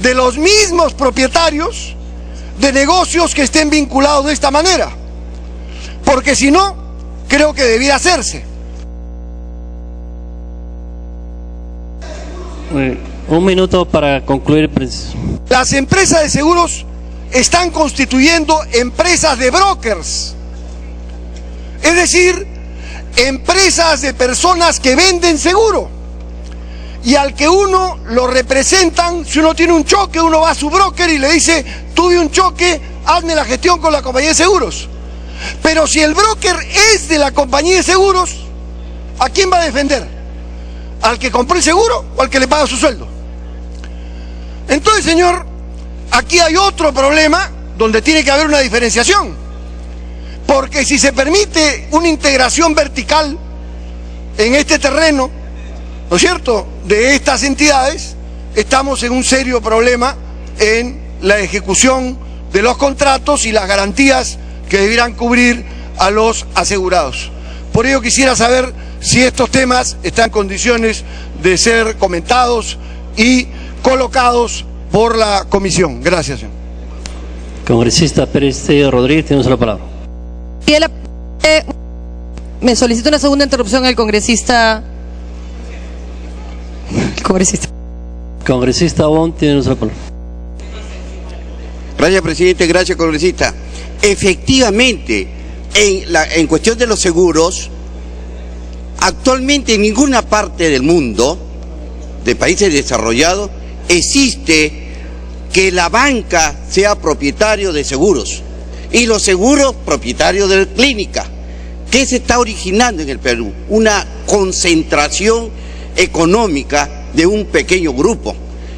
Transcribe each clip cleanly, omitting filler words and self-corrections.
de los mismos propietarios de negocios que estén vinculados de esta manera, porque si no, creo que debiera hacerse. Un minuto para concluir. Las empresas de seguros están constituyendo empresas de brokers, es decir, empresas de personas que venden seguro, y al que uno lo representan. Si uno tiene un choque, uno va a su broker y le dice: tuve un choque, hazme la gestión con la compañía de seguros. Pero si el broker es de la compañía de seguros, ¿a quién va a defender? ¿Al que compró el seguro o al que le paga su sueldo? Entonces, señor, aquí hay otro problema donde tiene que haber una diferenciación, porque si se permite una integración vertical en este terreno, ¿no es cierto?, de estas entidades, estamos en un serio problema en la ejecución de los contratos y las garantías que debieran cubrir a los asegurados. Por ello quisiera saber si estos temas están en condiciones de ser comentados y colocados por la comisión. Gracias, señor. Congresista Pérez Tello Rodríguez, tiene la palabra. Me solicito una segunda interrupción al congresista. Congresista Bon, tiene la palabra. Gracias, presidente. Gracias, congresista. Efectivamente, en cuestión de los seguros, actualmente en ninguna parte del mundo, de países desarrollados, existe que la banca sea propietario de seguros y los seguros propietarios de clínica. ¿Qué se está originando en el Perú? Una concentración económica de un pequeño grupo.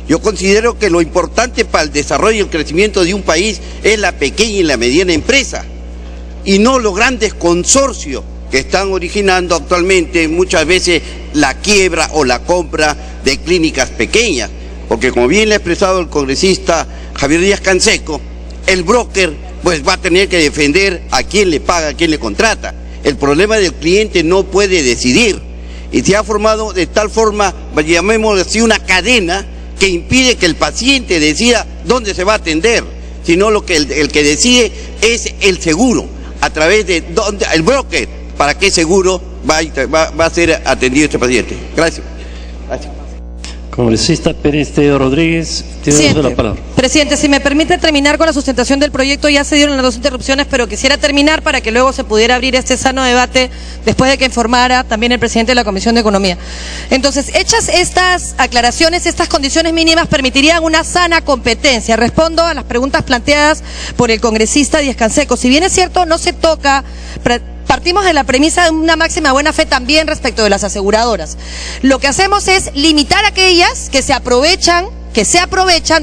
Yo considero que lo importante para el desarrollo y el crecimiento de un país es la pequeña y la mediana empresa, y no los grandes consorcios que están originando actualmente muchas veces la quiebra o la compra de clínicas pequeñas, porque como bien le ha expresado el congresista Javier Díaz Canseco, el broker pues va a tener que defender a quién le paga, a quién le contrata. El problema del cliente no puede decidir, y se ha formado de tal forma, llamémoslo así, una cadena que impide que el paciente decida dónde se va a atender, sino el que decide es el seguro, a través de el broker, para qué seguro va a ser atendido este paciente. Gracias. Gracias. Congresista Pérez Tello Rodríguez, tiene la palabra. Presidente, si me permite terminar con la sustentación del proyecto, ya se dieron las dos interrupciones, pero quisiera terminar para que luego se pudiera abrir este sano debate después de que informara también el presidente de la Comisión de Economía. Entonces, hechas estas aclaraciones, estas condiciones mínimas permitirían una sana competencia. Respondo a las preguntas planteadas por el congresista Díaz Canseco. Si bien es cierto, no se toca... Partimos de la premisa de una máxima buena fe también respecto de las aseguradoras. Lo que hacemos es limitar a aquellas que se aprovechan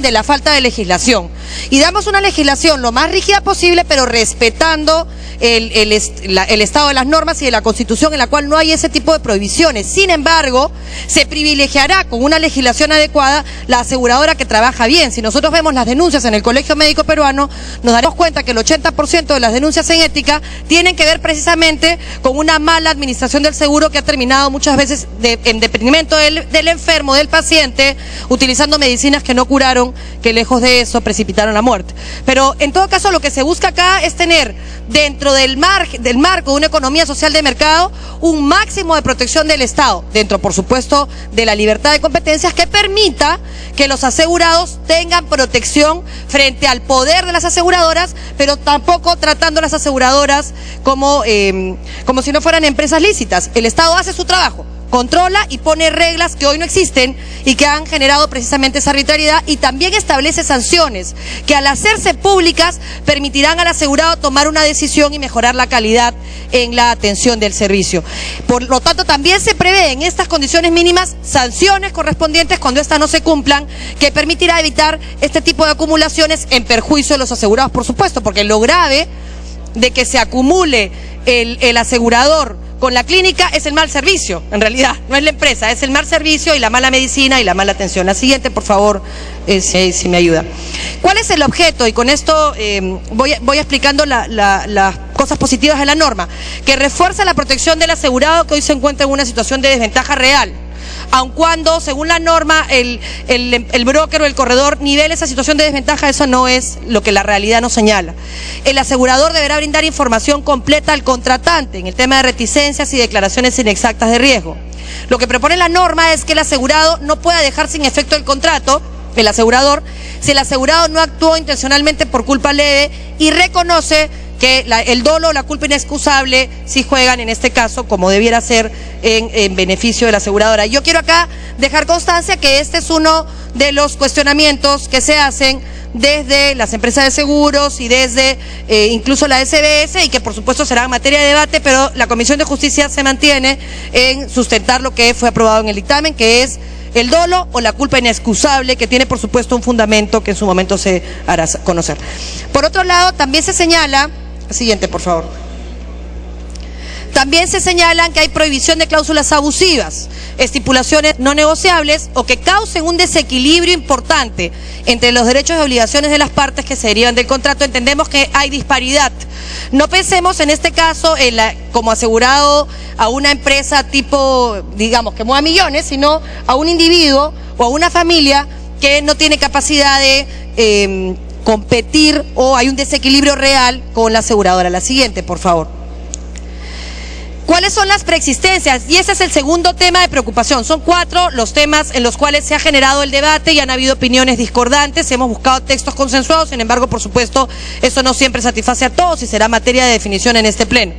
de la falta de legislación, y damos una legislación lo más rígida posible, pero respetando el estado de las normas y de la Constitución, en la cual no hay ese tipo de prohibiciones. Sin embargo, se privilegiará con una legislación adecuada la aseguradora que trabaja bien. Si nosotros vemos las denuncias en el Colegio Médico Peruano, nos daremos cuenta que el 80% de las denuncias en ética tienen que ver precisamente con una mala administración del seguro, que ha terminado muchas veces en detrimento del enfermo, del paciente, utilizando medicinas que no curaron, que lejos de eso precipitaron la muerte. Pero en todo caso, lo que se busca acá es tener dentro del marco de una economía social de mercado un máximo de protección del Estado, dentro por supuesto de la libertad de competencias, que permita que los asegurados tengan protección frente al poder de las aseguradoras, pero tampoco tratando a las aseguradoras como si no fueran empresas lícitas. El Estado hace su trabajo, controla y pone reglas que hoy no existen y que han generado precisamente esa arbitrariedad, y también establece sanciones que, al hacerse públicas, permitirán al asegurado tomar una decisión y mejorar la calidad en la atención del servicio. Por lo tanto, también se prevé en estas condiciones mínimas sanciones correspondientes cuando éstas no se cumplan, que permitirá evitar este tipo de acumulaciones en perjuicio de los asegurados, por supuesto, porque lo grave de que se acumule el asegurador con la clínica es el mal servicio, en realidad, no es la empresa, es el mal servicio y la mala medicina y la mala atención. La siguiente, por favor, si me ayuda. ¿Cuál es el objeto? Y con esto voy explicando las cosas positivas de la norma, que refuerza la protección del asegurado que hoy se encuentra en una situación de desventaja real. aun cuando, según la norma, el broker o el corredor nivele esa situación de desventaja, eso no es lo que la realidad nos señala. El asegurador deberá brindar información completa al contratante en el tema de reticencias y declaraciones inexactas de riesgo. Lo que propone la norma es que el asegurado no pueda dejar sin efecto el contrato, el asegurador, si el asegurado no actuó intencionalmente por culpa leve y reconoce que el dolo o la culpa inexcusable sí juegan en este caso, como debiera ser, en beneficio de la aseguradora. Yo quiero acá dejar constancia que este es uno de los cuestionamientos que se hacen desde las empresas de seguros y desde incluso la SBS, y que por supuesto será materia de debate, pero la Comisión de Justicia se mantiene en sustentar lo que fue aprobado en el dictamen, que es el dolo o la culpa inexcusable, que tiene por supuesto un fundamento que en su momento se hará conocer. Por otro lado, también se señala, siguiente por favor, también se señalan que hay prohibición de cláusulas abusivas, estipulaciones no negociables o que causen un desequilibrio importante entre los derechos y obligaciones de las partes que se derivan del contrato. Entendemos que hay disparidad. No pensemos en este caso como asegurado a una empresa tipo, digamos, que mueva millones, sino a un individuo o a una familia que no tiene capacidad de competir, o hay un desequilibrio real con la aseguradora. La siguiente, por favor. ¿Cuáles son las preexistencias? Y ese es el segundo tema de preocupación. Son 4 los temas en los cuales se ha generado el debate y han habido opiniones discordantes. Hemos buscado textos consensuados, sin embargo, por supuesto, eso no siempre satisface a todos y será materia de definición en este pleno.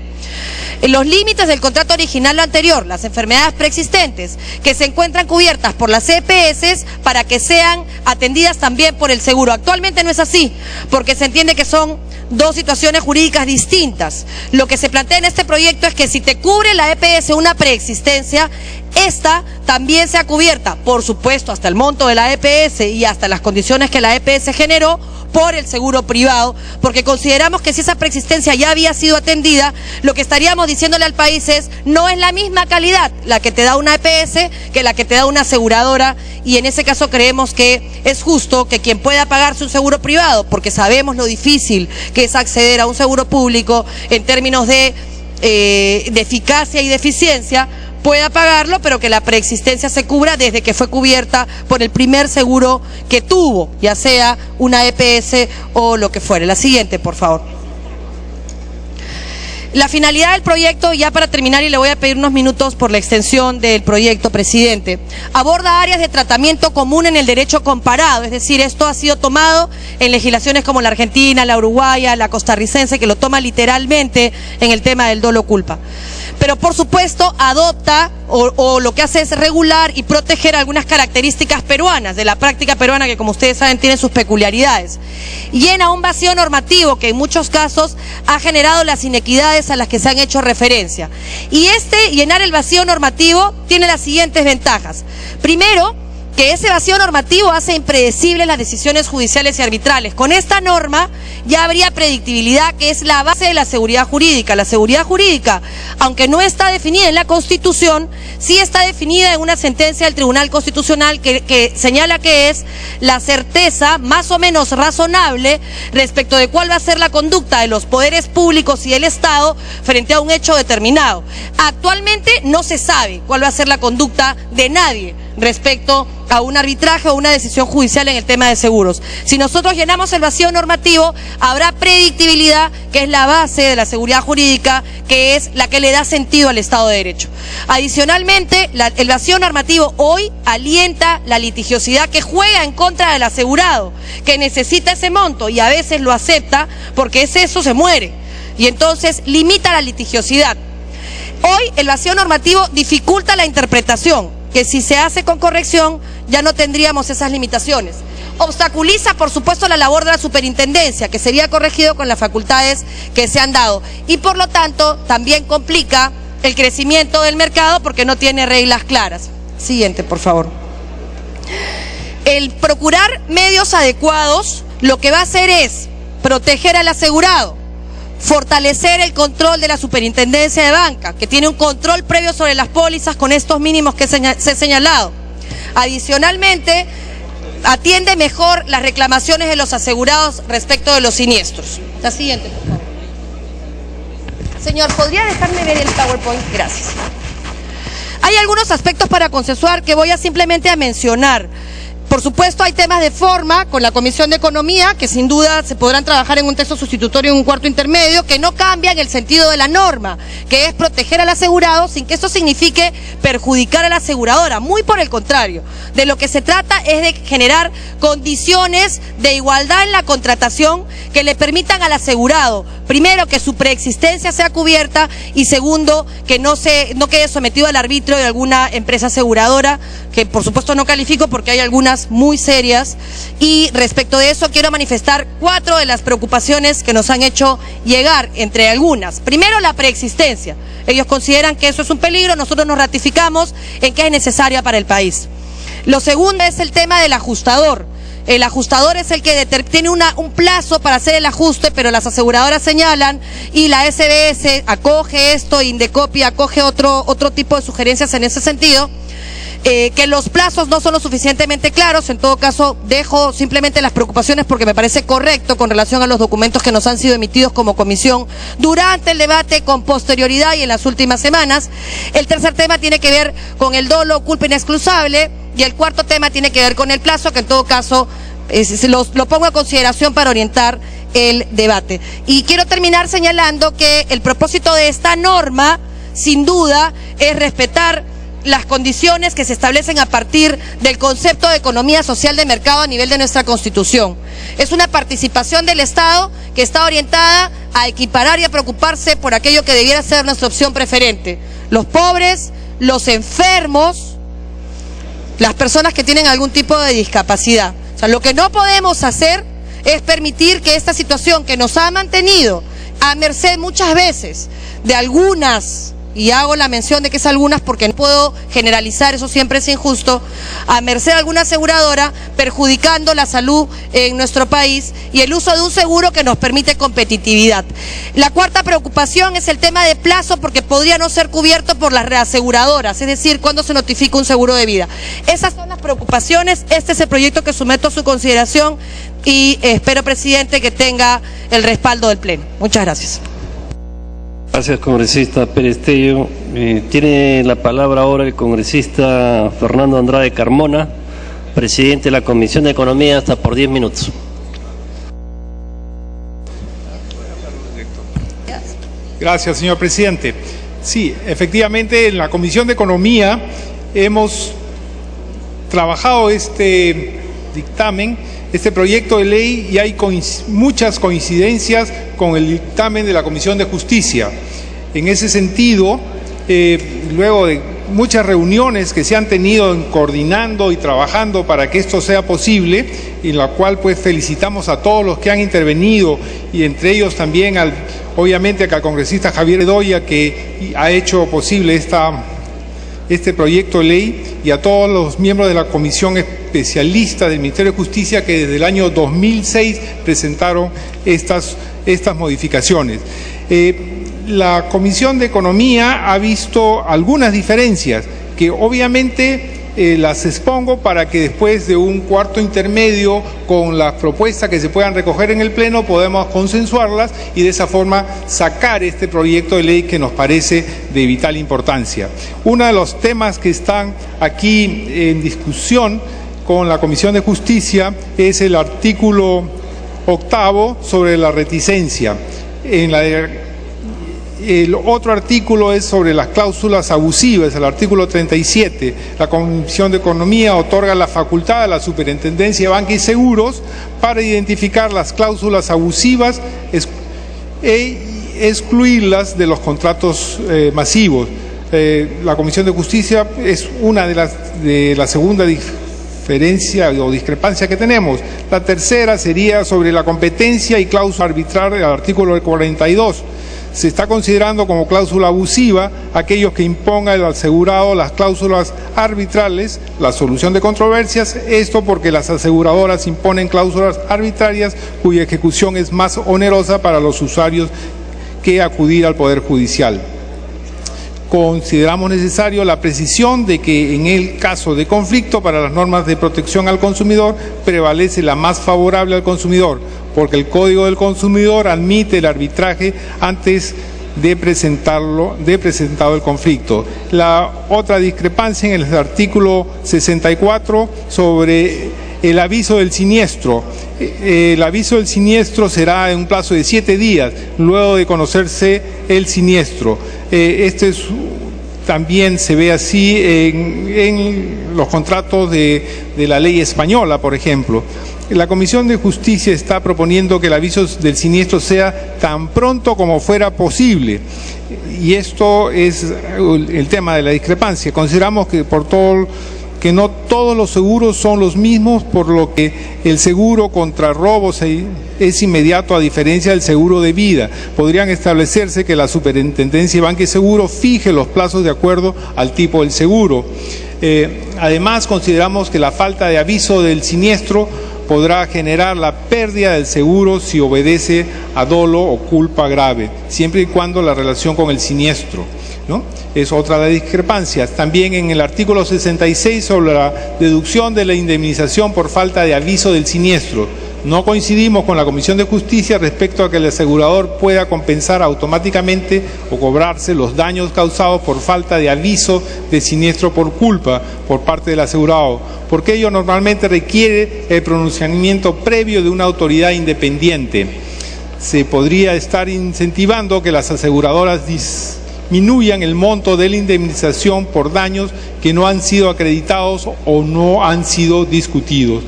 Los límites del contrato original anterior, las enfermedades preexistentes, que se encuentran cubiertas por las EPS para que sean atendidas también por el seguro. Actualmente no es así, porque se entiende que son 2 situaciones jurídicas distintas. Lo que se plantea en este proyecto es que si te cubre la EPS una preexistencia, esta también sea cubierta, por supuesto, hasta el monto de la EPS y hasta las condiciones que la EPS generó, por el seguro privado, porque consideramos que si esa preexistencia ya había sido atendida, lo que estaríamos diciéndole al país es: no es la misma calidad la que te da una EPS que la que te da una aseguradora, y en ese caso creemos que es justo que quien pueda pagarse un seguro privado, porque sabemos lo difícil que es acceder a un seguro público en términos de eficacia y de eficiencia, pueda pagarlo, pero que la preexistencia se cubra desde que fue cubierta por el primer seguro que tuvo, ya sea una EPS o lo que fuere. La siguiente, por favor. La finalidad del proyecto, ya para terminar, y le voy a pedir unos minutos por la extensión del proyecto, presidente, aborda áreas de tratamiento común en el derecho comparado, es decir, esto ha sido tomado en legislaciones como la argentina, la uruguaya, la costarricense, que lo toma literalmente en el tema del dolo culpa. Pero por supuesto adopta o lo que hace es regular y proteger algunas características peruanas, de la práctica peruana, que como ustedes saben tiene sus peculiaridades. Llena un vacío normativo que en muchos casos ha generado las inequidades a las que se han hecho referencia. Y llenar el vacío normativo tiene las siguientes ventajas. Primero, que ese vacío normativo hace impredecibles las decisiones judiciales y arbitrales. Con esta norma ya habría predictibilidad, que es la base de la seguridad jurídica. La seguridad jurídica, aunque no está definida en la Constitución, sí está definida en una sentencia del Tribunal Constitucional que señala que es la certeza más o menos razonable respecto de cuál va a ser la conducta de los poderes públicos y el Estado frente a un hecho determinado. Actualmente no se sabe cuál va a ser la conducta de nadie respecto a un arbitraje o una decisión judicial en el tema de seguros. Si nosotros llenamos el vacío normativo, habrá predictibilidad, que es la base de la seguridad jurídica, que es la que le da sentido al Estado de Derecho. Adicionalmente, el vacío normativo hoy alienta la litigiosidad que juega en contra del asegurado, que necesita ese monto y a veces lo acepta porque eso se muere, y entonces limita la litigiosidad. Hoy el vacío normativo dificulta la interpretación, que si se hace con corrección ya no tendríamos esas limitaciones. Obstaculiza, por supuesto, la labor de la superintendencia, que sería corregido con las facultades que se han dado, y por lo tanto también complica el crecimiento del mercado porque no tiene reglas claras. Siguiente, por favor. El procurar medios adecuados lo que va a hacer es proteger al asegurado, fortalecer el control de la superintendencia de banca, que tiene un control previo sobre las pólizas con estos mínimos que se he señalado. Adicionalmente, atiende mejor las reclamaciones de los asegurados respecto de los siniestros. La siguiente, por favor. Señor, ¿podría dejarme ver el PowerPoint? Gracias. Hay algunos aspectos para consensuar que voy a simplemente a mencionar. Por supuesto, hay temas de forma con la Comisión de Economía, que sin duda se podrán trabajar en un texto sustitutorio en un cuarto intermedio, que no cambian el sentido de la norma, que es proteger al asegurado sin que esto signifique perjudicar a la aseguradora. Muy por el contrario, de lo que se trata es de generar condiciones de igualdad en la contratación que le permitan al asegurado, primero, que su preexistencia sea cubierta y segundo, que no quede sometido al arbitrio de alguna empresa aseguradora, que por supuesto no califico porque hay algunas muy serias. Y respecto de eso quiero manifestar 4 de las preocupaciones que nos han hecho llegar, entre algunas. Primero, la preexistencia. Ellos consideran que eso es un peligro, nosotros nos ratificamos en que es necesaria para el país. Lo segundo es el tema del ajustador. El ajustador es el que tiene un plazo para hacer el ajuste, pero las aseguradoras señalan y la SBS acoge esto, Indecopi acoge otro tipo de sugerencias en ese sentido, que los plazos no son lo suficientemente claros. En todo caso, dejo simplemente las preocupaciones porque me parece correcto con relación a los documentos que nos han sido emitidos como comisión durante el debate, con posterioridad y en las últimas semanas. El tercer tema tiene que ver con el dolo, culpa inexcusable, y el cuarto tema tiene que ver con el plazo, que en todo caso lo pongo a consideración para orientar el debate. Y quiero terminar señalando que el propósito de esta norma, sin duda, es respetar las condiciones que se establecen a partir del concepto de economía social de mercado a nivel de nuestra Constitución. Es una participación del Estado que está orientada a equiparar y a preocuparse por aquello que debiera ser nuestra opción preferente: los pobres, los enfermos, las personas que tienen algún tipo de discapacidad. O sea, lo que no podemos hacer es permitir que esta situación que nos ha mantenido a merced muchas veces de algunas, y hago la mención de que es algunas porque no puedo generalizar, eso siempre es injusto, a merced de alguna aseguradora, perjudicando la salud en nuestro país y el uso de un seguro que nos permite competitividad. La cuarta preocupación es el tema de plazo, porque podría no ser cubierto por las reaseguradoras, es decir, cuando se notifica un seguro de vida. Esas son las preocupaciones. Este es el proyecto que someto a su consideración y espero, presidente, que tenga el respaldo del Pleno. Muchas gracias. Gracias, congresista Pérez Tello. Tiene la palabra ahora el congresista Fernando Andrade Carmona, presidente de la Comisión de Economía, hasta por 10 minutos. Gracias, señor presidente. Sí, efectivamente, en la Comisión de Economía hemos trabajado este dictamen, este proyecto de ley, y hay muchas coincidencias con el dictamen de la Comisión de Justicia. En ese sentido, luego de muchas reuniones que se han tenido coordinando y trabajando para que esto sea posible, en la cual pues felicitamos a todos los que han intervenido, y entre ellos también obviamente al congresista Javier Bedoya, que ha hecho posible este proyecto de ley, y a todos los miembros de la Comisión Especialista del Ministerio de Justicia que desde el año 2006 presentaron estas modificaciones. La Comisión de Economía ha visto algunas diferencias que obviamente las expongo para que después de un cuarto intermedio, con las propuestas que se puedan recoger en el Pleno, podamos consensuarlas y de esa forma sacar este proyecto de ley que nos parece de vital importancia. Uno de los temas que están aquí en discusión con la Comisión de Justicia es el artículo 8 sobre la reticencia. El otro artículo es sobre las cláusulas abusivas, el artículo 37. La Comisión de Economía otorga la facultad a la Superintendencia de Banca y Seguros para identificar las cláusulas abusivas e excluirlas de los contratos masivos. La Comisión de Justicia es una de la segunda diferencia o discrepancia que tenemos. La tercera sería sobre la competencia y cláusula arbitral, el artículo 42. Se está considerando como cláusula abusiva aquellos que impongan al asegurado las cláusulas arbitrales, la solución de controversias, esto porque las aseguradoras imponen cláusulas arbitrarias cuya ejecución es más onerosa para los usuarios que acudir al Poder Judicial. Consideramos necesario la precisión de que en el caso de conflicto, para las normas de protección al consumidor prevalece la más favorable al consumidor, porque el Código del Consumidor admite el arbitraje antes de presentado el conflicto. La otra discrepancia en el artículo 64 sobre el aviso del siniestro. El aviso del siniestro será en un plazo de 7 días luego de conocerse el siniestro. También se ve así en los contratos de la ley española, por ejemplo. La Comisión de Justicia está proponiendo que el aviso del siniestro sea tan pronto como fuera posible. Y esto es el tema de la discrepancia. Consideramos que no todos los seguros son los mismos, por lo que el seguro contra robos es inmediato a diferencia del seguro de vida. Podrían establecerse que la Superintendencia de Banca y Seguro fije los plazos de acuerdo al tipo del seguro. Además, consideramos que la falta de aviso del siniestro podrá generar la pérdida del seguro si obedece a dolo o culpa grave, siempre y cuando la relación con el siniestro, ¿no? Es otra de las discrepancias. También en el artículo 66 sobre la deducción de la indemnización por falta de aviso del siniestro. No coincidimos con la Comisión de Justicia respecto a que el asegurador pueda compensar automáticamente o cobrarse los daños causados por falta de aviso de siniestro por culpa por parte del asegurado, porque ello normalmente requiere el pronunciamiento previo de una autoridad independiente. Se podría estar incentivando que las aseguradoras disminuyan el monto de la indemnización por daños que no han sido acreditados o no han sido discutidos.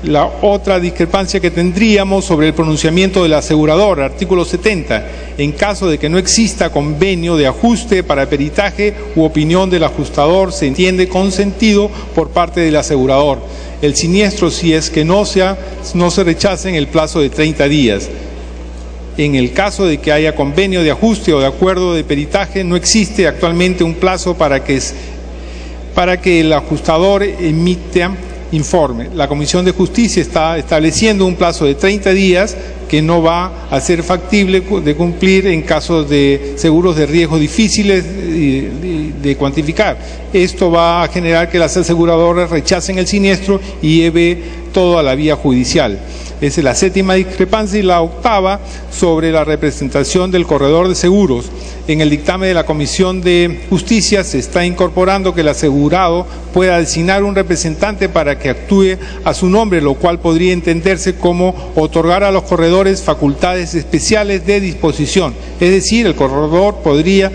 La otra discrepancia que tendríamos sobre el pronunciamiento del asegurador, artículo 70, en caso de que no exista convenio de ajuste para peritaje u opinión del ajustador, se entiende consentido por parte del asegurador. El siniestro, si es que no se rechaza en el plazo de 30 días. En el caso de que haya convenio de ajuste o de acuerdo de peritaje, no existe actualmente un plazo para que el ajustador emita informe. La Comisión de Justicia está estableciendo un plazo de 30 días que no va a ser factible de cumplir en casos de seguros de riesgo difíciles de cuantificar. Esto va a generar que las aseguradoras rechacen el siniestro y lleve todo a la vía judicial. Esa es la séptima discrepancia. Y la octava sobre la representación del corredor de seguros. En el dictamen de la Comisión de Justicia se está incorporando que el asegurado pueda designar un representante para que actúe a su nombre, lo cual podría entenderse como otorgar a los corredores facultades especiales de disposición. Es decir, el corredor podría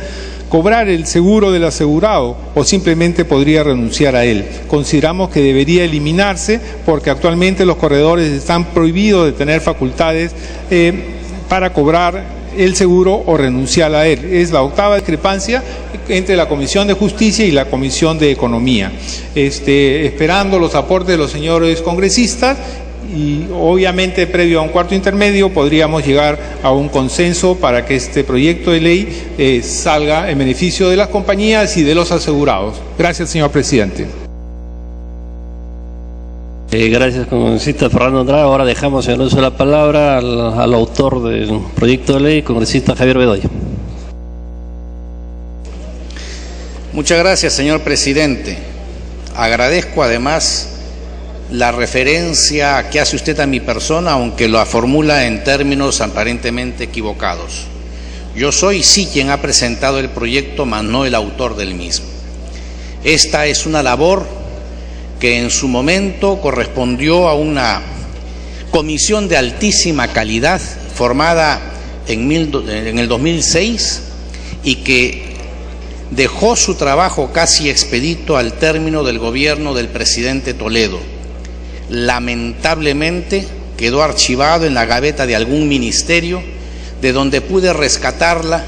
cobrar el seguro del asegurado o simplemente podría renunciar a él. Consideramos que debería eliminarse porque actualmente los corredores están prohibidos de tener facultades para cobrar el seguro o renunciar a él. Es la octava discrepancia entre la Comisión de Justicia y la Comisión de Economía. Esperando los aportes de los señores congresistas y obviamente previo a un cuarto intermedio podríamos llegar a un consenso para que este proyecto de ley salga en beneficio de las compañías y de los asegurados. Gracias, señor presidente. Gracias, congresista Fernando Andrade. Ahora dejamos en el uso de la palabra al autor del proyecto de ley, congresista Javier Bedoya. Muchas gracias, señor presidente. Agradezco además la referencia que hace usted a mi persona, aunque la formula en términos aparentemente equivocados. Yo soy sí quien ha presentado el proyecto, mas no el autor del mismo. Esta es una labor que en su momento correspondió a una comisión de altísima calidad formada en el 2006 y que dejó su trabajo casi expedito al término del gobierno del presidente Toledo. Lamentablemente quedó archivado en la gaveta de algún ministerio, de donde pude rescatarla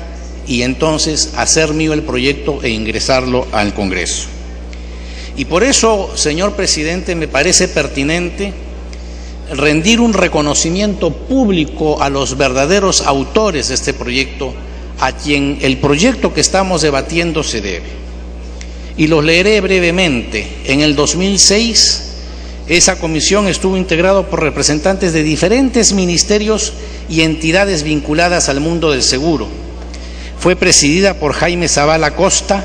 y entonces hacer mío el proyecto e ingresarlo al Congreso. Y por eso, señor presidente, me parece pertinente rendir un reconocimiento público a los verdaderos autores de este proyecto, a quien el proyecto que estamos debatiendo se debe. Y los leeré brevemente. En el 2006, esa comisión estuvo integrada por representantes de diferentes ministerios y entidades vinculadas al mundo del seguro. Fue presidida por Jaime Zavala Costa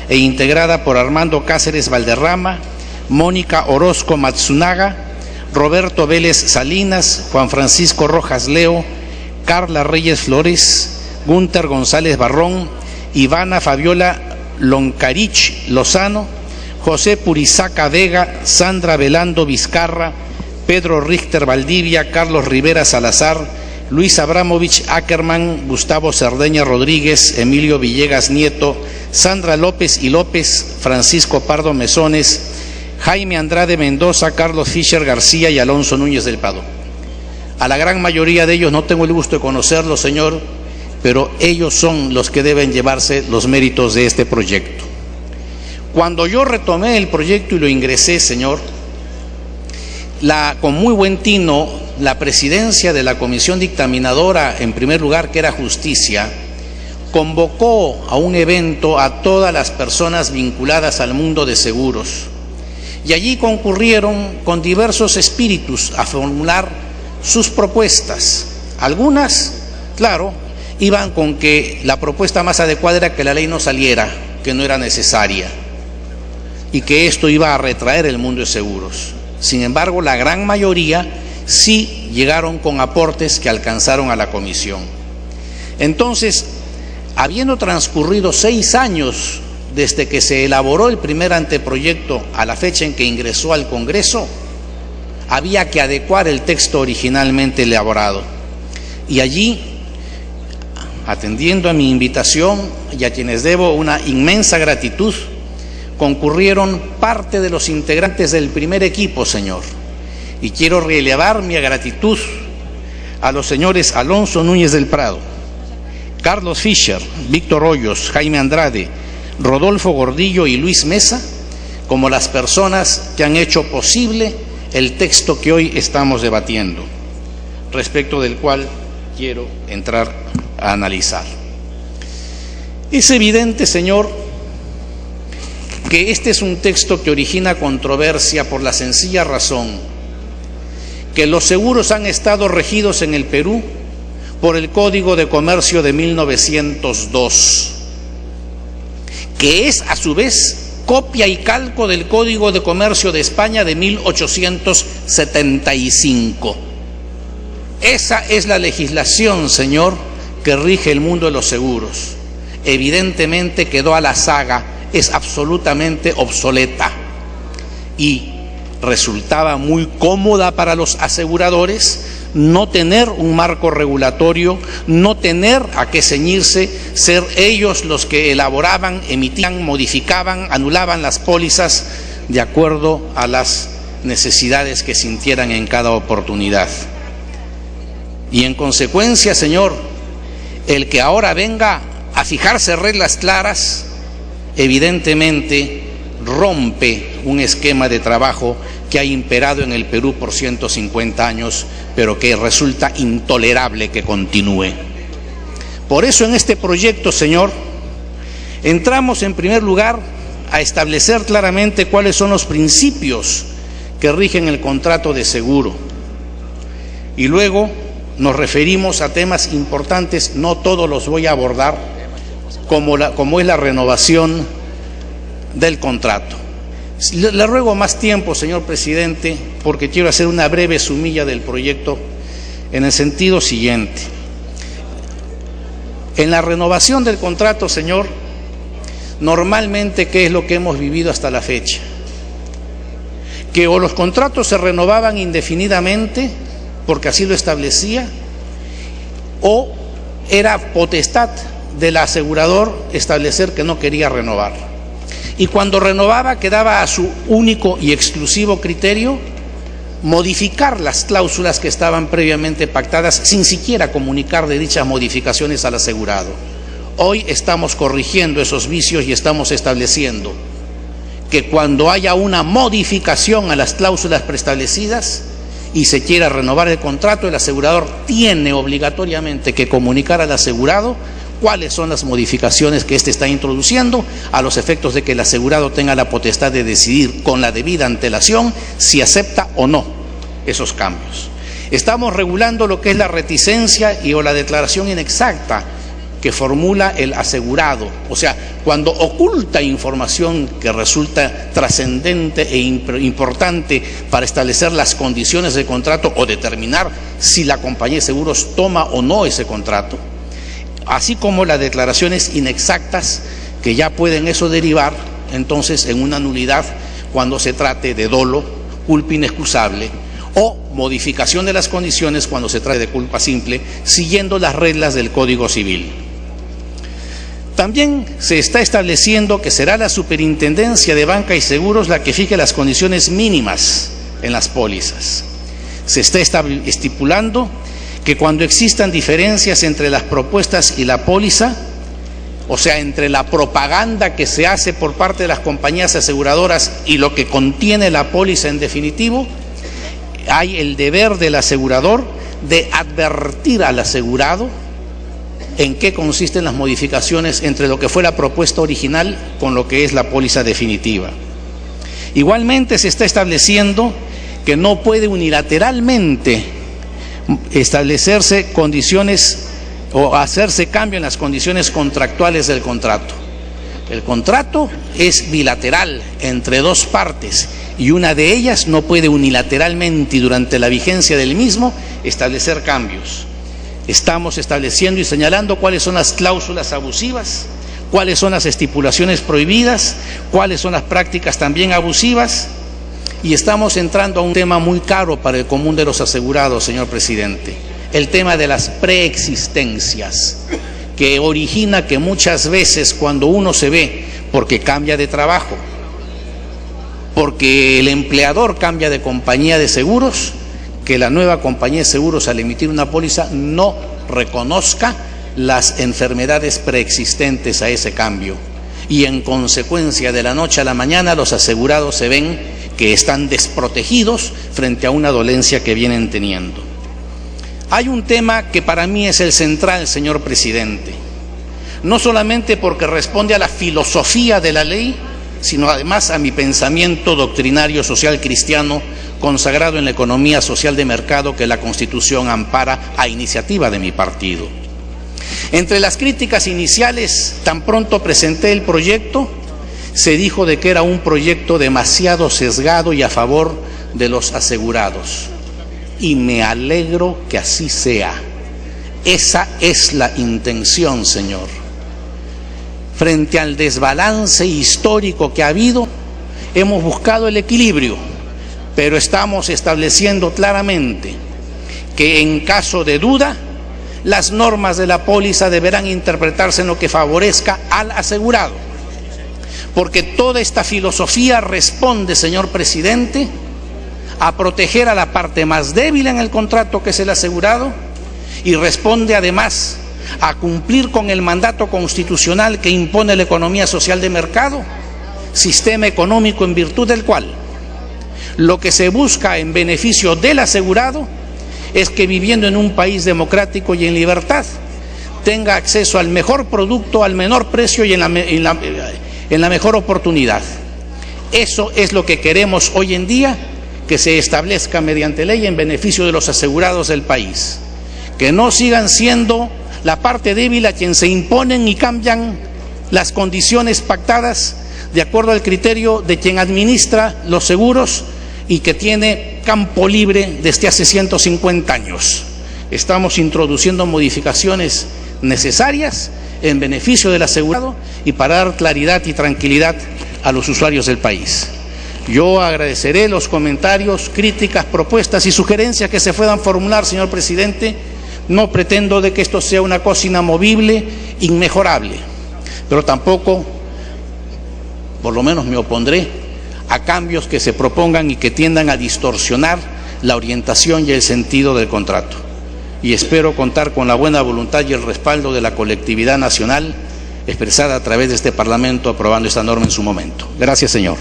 e integrada por Armando Cáceres Valderrama, Mónica Orozco Matsunaga, Roberto Vélez Salinas, Juan Francisco Rojas Leo, Carla Reyes Flores, Gunter González Barrón, Ivana Fabiola Loncarich Lozano, José Purizaca Vega, Sandra Velando Vizcarra, Pedro Richter Valdivia, Carlos Rivera Salazar, Luis Abramovich Ackerman, Gustavo Cerdeña Rodríguez, Emilio Villegas Nieto, Sandra López y López, Francisco Pardo Mesones, Jaime Andrade Mendoza, Carlos Fischer García y Alonso Núñez del Prado. A la gran mayoría de ellos no tengo el gusto de conocerlos, señor, pero ellos son los que deben llevarse los méritos de este proyecto. Cuando yo retomé el proyecto y lo ingresé, señor, con muy buen tino, la presidencia de la comisión dictaminadora, en primer lugar, que era Justicia, convocó a un evento a todas las personas vinculadas al mundo de seguros. Y allí concurrieron con diversos espíritus a formular sus propuestas. Algunas, claro, iban con que la propuesta más adecuada era que la ley no saliera, que no era necesaria, y que esto iba a retraer el mundo de seguros. Sin embargo, la gran mayoría sí llegaron con aportes que alcanzaron a la comisión. Entonces, habiendo transcurrido 6 años desde que se elaboró el primer anteproyecto a la fecha en que ingresó al Congreso, había que adecuar el texto originalmente elaborado. Y allí, atendiendo a mi invitación y a quienes debo una inmensa gratitud, concurrieron parte de los integrantes del primer equipo, señor. Y quiero relevar mi gratitud a los señores Alonso Núñez del Prado, Carlos Fischer, Víctor Hoyos, Jaime Andrade, Rodolfo Gordillo y Luis Mesa, como las personas que han hecho posible el texto que hoy estamos debatiendo, respecto del cual quiero entrar a analizar. Es evidente, señor, que este es un texto que origina controversia por la sencilla razón que los seguros han estado regidos en el Perú por el Código de Comercio de 1902, que es a su vez copia y calco del Código de Comercio de España de 1875. Esa es la legislación, señor, que rige el mundo de los seguros. Evidentemente quedó a la saga, es absolutamente obsoleta y resultaba muy cómoda para los aseguradores no tener un marco regulatorio, no tener a qué ceñirse, ser ellos los que elaboraban, emitían, modificaban, anulaban las pólizas de acuerdo a las necesidades que sintieran en cada oportunidad. Y en consecuencia, señor, el que ahora venga a fijarse reglas claras, evidentemente rompe un esquema de trabajo que ha imperado en el Perú por 150 años, pero que resulta intolerable que continúe. Por eso en este proyecto, señor, entramos en primer lugar a establecer claramente cuáles son los principios que rigen el contrato de seguro. Y luego nos referimos a temas importantes, no todos los voy a abordar, como es la renovación del contrato. Le ruego más tiempo, señor presidente, porque quiero hacer una breve sumilla del proyecto en el sentido siguiente. En la renovación del contrato, señor, normalmente, ¿qué es lo que hemos vivido hasta la fecha? Que o los contratos se renovaban indefinidamente, porque así lo establecía, o era potestad del asegurador establecer que no quería renovar. Y cuando renovaba quedaba a su único y exclusivo criterio modificar las cláusulas que estaban previamente pactadas sin siquiera comunicar de dichas modificaciones al asegurado. Hoy estamos corrigiendo esos vicios y estamos estableciendo que cuando haya una modificación a las cláusulas preestablecidas y se quiera renovar el contrato, el asegurador tiene obligatoriamente que comunicar al asegurado cuáles son las modificaciones que éste está introduciendo, a los efectos de que el asegurado tenga la potestad de decidir con la debida antelación si acepta o no esos cambios. Estamos regulando lo que es la reticencia o la declaración inexacta que formula el asegurado, o sea, cuando oculta información que resulta trascendente e importante para establecer las condiciones del contrato o determinar si la compañía de seguros toma o no ese contrato. así como las declaraciones inexactas que ya pueden eso derivar entonces en una nulidad cuando se trate de dolo, culpa inexcusable o modificación de las condiciones cuando se trate de culpa simple, siguiendo las reglas del Código Civil. También se está estableciendo que será la Superintendencia de Banca y Seguros la que fije las condiciones mínimas en las pólizas. Se está estipulando que cuando existan diferencias entre las propuestas y la póliza, o sea, entre la propaganda que se hace por parte de las compañías aseguradoras y lo que contiene la póliza en definitivo, hay el deber del asegurador de advertir al asegurado en qué consisten las modificaciones entre lo que fue la propuesta original con lo que es la póliza definitiva. Igualmente se está estableciendo que no puede unilateralmente establecerse condiciones o hacerse cambio en las condiciones contractuales del contrato. El contrato es bilateral entre dos partes y una de ellas no puede unilateralmente y durante la vigencia del mismo establecer cambios. Estamos estableciendo y señalando cuáles son las cláusulas abusivas, cuáles son las estipulaciones prohibidas, cuáles son las prácticas también abusivas, y estamos entrando a un tema muy caro para el común de los asegurados, señor presidente, el tema de las preexistencias, que origina que muchas veces cuando uno se ve, porque cambia de trabajo, porque el empleador cambia de compañía de seguros, que la nueva compañía de seguros al emitir una póliza no reconozca las enfermedades preexistentes a ese cambio. Y en consecuencia, de la noche a la mañana, los asegurados se ven que están desprotegidos frente a una dolencia que vienen teniendo. Hay un tema que para mí es el central, señor presidente, no solamente porque responde a la filosofía de la ley, sino además a mi pensamiento doctrinario social cristiano consagrado en la economía social de mercado que la Constitución ampara a iniciativa de mi partido. Entre las críticas iniciales, tan pronto presenté el proyecto, se dijo de que era un proyecto demasiado sesgado y a favor de los asegurados. Y me alegro que así sea. Esa es la intención, señor. Frente al desbalance histórico que ha habido, hemos buscado el equilibrio, pero estamos estableciendo claramente que en caso de duda, las normas de la póliza deberán interpretarse en lo que favorezca al asegurado. Porque toda esta filosofía responde, señor presidente, a proteger a la parte más débil en el contrato, que es el asegurado, y responde además a cumplir con el mandato constitucional que impone la economía social de mercado, sistema económico en virtud del cual lo que se busca en beneficio del asegurado es que, viviendo en un país democrático y en libertad, tenga acceso al mejor producto, al menor precio y en la mejor oportunidad. Eso es lo que queremos hoy en día, que se establezca mediante ley en beneficio de los asegurados del país, que no sigan siendo la parte débil a quien se imponen y cambian las condiciones pactadas de acuerdo al criterio de quien administra los seguros y que tiene campo libre desde hace 150 años. Estamos introduciendo modificaciones necesarias en beneficio del asegurado y para dar claridad y tranquilidad a los usuarios del país. Yo agradeceré los comentarios, críticas, propuestas y sugerencias que se puedan formular, señor presidente. No pretendo de que esto sea una cosa inamovible, inmejorable, pero tampoco, por lo menos me opondré a cambios que se propongan y que tiendan a distorsionar la orientación y el sentido del contrato. Y espero contar con la buena voluntad y el respaldo de la colectividad nacional expresada a través de este Parlamento aprobando esta norma en su momento. Gracias, señor.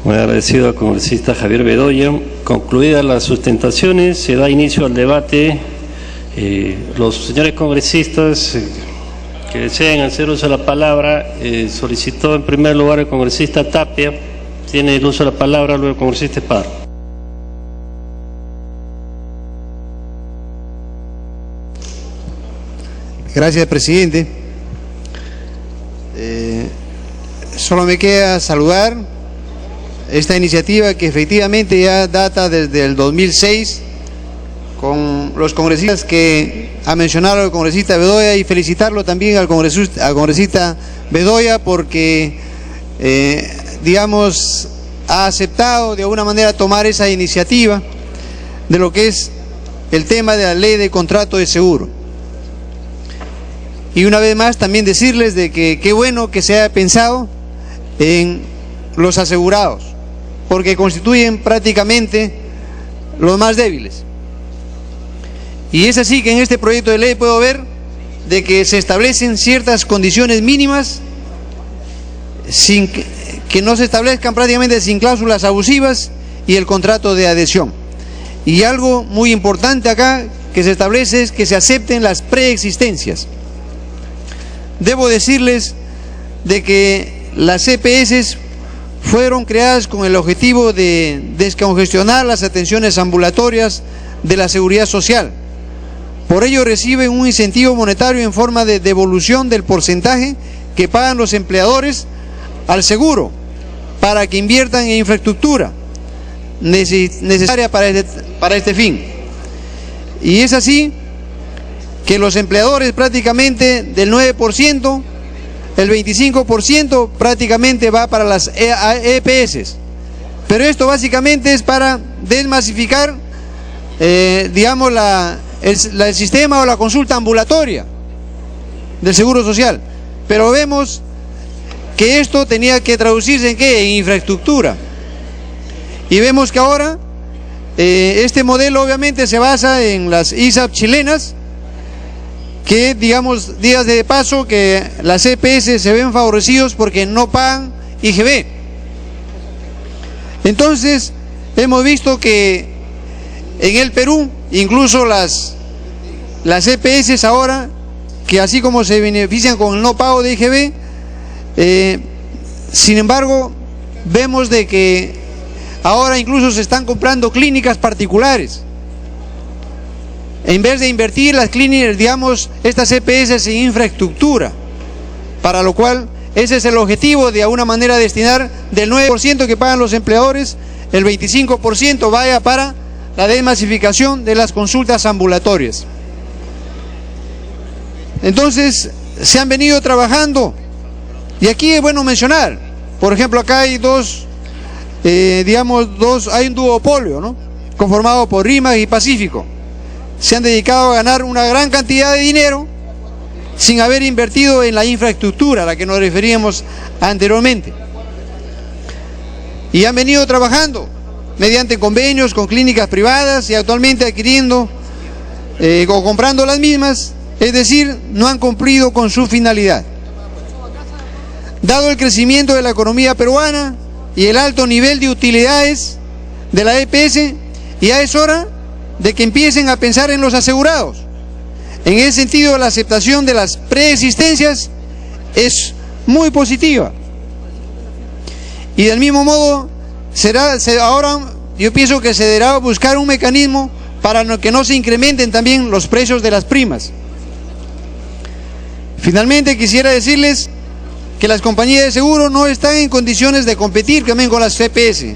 Muy agradecido al congresista Javier Bedoya. Concluidas las sustentaciones, se da inicio al debate. Los señores congresistas que deseen hacer uso de la palabra, solicitó en primer lugar el congresista Tapia, tiene el uso de la palabra, luego el congresista Espada. Gracias, presidente. Solo me queda saludar esta iniciativa que efectivamente ya data desde el 2006, con los congresistas que ha mencionado el congresista Bedoya y felicitarlo también al congresista Bedoya porque, digamos, ha aceptado de alguna manera tomar esa iniciativa de lo que es el tema de la ley de contrato de seguro. Y una vez más también decirles de que qué bueno que se haya pensado en los asegurados, porque constituyen prácticamente los más débiles. Y es así que en este proyecto de ley puedo ver de que se establecen ciertas condiciones mínimas sin que no se establezcan prácticamente sin cláusulas abusivas y el contrato de adhesión. Y algo muy importante acá que se establece es que se acepten las preexistencias. Debo decirles de que las EPS fueron creadas con el objetivo de descongestionar las atenciones ambulatorias de la seguridad social. Por ello reciben un incentivo monetario en forma de devolución del porcentaje que pagan los empleadores al seguro para que inviertan en infraestructura necesaria para este fin. Y es así que los empleadores prácticamente del 9%, el 25% prácticamente va para las EPS. Pero esto básicamente es para desmasificar, digamos, el sistema o la consulta ambulatoria del Seguro Social. Pero vemos que esto tenía que traducirse en ¿qué? En infraestructura. Y vemos que ahora este modelo obviamente se basa en las ISAP chilenas, que digamos, días de paso, que las EPS se ven favorecidos porque no pagan IGB. Entonces, hemos visto que en el Perú, incluso las EPS ahora, que así como se benefician con el no pago de IGB, sin embargo, vemos de que ahora incluso se están comprando clínicas particulares. En vez de invertir las clínicas, digamos, estas EPS en infraestructura, para lo cual ese es el objetivo, de alguna manera destinar del 9% que pagan los empleadores, el 25% vaya para la desmasificación de las consultas ambulatorias. Entonces, se han venido trabajando, y aquí es bueno mencionar, por ejemplo, acá hay hay un duopolio, ¿no?, conformado por RIMAC y Pacífico. Se han dedicado a ganar una gran cantidad de dinero sin haber invertido en la infraestructura a la que nos referíamos anteriormente. Y han venido trabajando mediante convenios con clínicas privadas y actualmente adquiriendo o comprando las mismas, es decir, no han cumplido con su finalidad. Dado el crecimiento de la economía peruana y el alto nivel de utilidades de la EPS, ya es hora de que empiecen a pensar en los asegurados. En ese sentido, la aceptación de las preexistencias es muy positiva. Y del mismo modo, ahora yo pienso que se deberá buscar un mecanismo para que no se incrementen también los precios de las primas. Finalmente, quisiera decirles que las compañías de seguro no están en condiciones de competir también con las CPS.